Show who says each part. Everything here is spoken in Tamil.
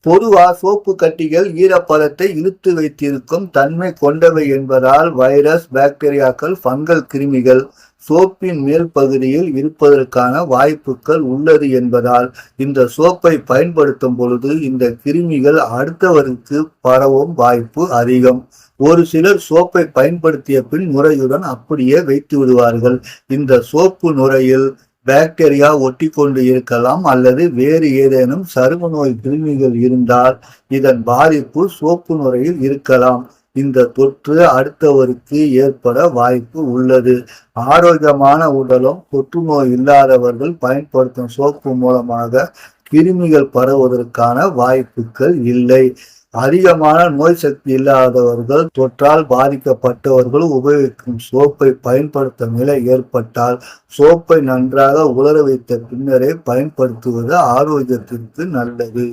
Speaker 1: பொதுவா சோப்பு கட்டிகள் ஈரப்பதத்தை இழுத்து வைத்திருக்கும் தன்மை கொண்டவை என்பதால் வைரஸ், பாக்டீரியாக்கள், ஃபங்கல் கிருமிகள் சோப்பின் மேல் பகுதியில் இருப்பதற்கான வாய்ப்புகள் உள்ளது என்பதால் இந்த சோப்பை பயன்படுத்தும் பொழுது இந்த கிருமிகள் அடுத்தவருக்கு பரவும் வாய்ப்பு அதிகம். ஒரு சிலர் சோப்பை பயன்படுத்திய பின் நுரையுடன் அப்படியே வைத்து விடுவார்கள். இந்த சோப்பு நுரையில் பாக்டீரியா ஒட்டி கொண்டு இருக்கலாம் அல்லது வேறு ஏதேனும் சரும நோய் கிருமிகள் இருந்தால் இதன் பாதிப்பு சோப்பு நுரையில் இருக்கலாம். இந்த தொற்று அடுத்தவருக்கு ஏற்பட வாய்ப்பு உள்ளது. ஆரோக்கியமான உடலும் தொற்று நோய் இல்லாதவர்கள் பயன்படுத்தும் சோப்பு மூலமாக கிருமிகள் பரவுவதற்கான வாய்ப்புகள் இல்லை. அதிகமான நோய் சக்தி இல்லாதவர்கள், தொற்றால் பாதிக்கப்பட்டவர்கள் உபயோகிக்கும் சோப்பை பயன்படுத்தும் நிலை ஏற்பட்டால் சோப்பை நன்றாக உலர வைத்த பின்னரே பயன்படுத்துவது ஆரோக்கியத்திற்கு நல்லது.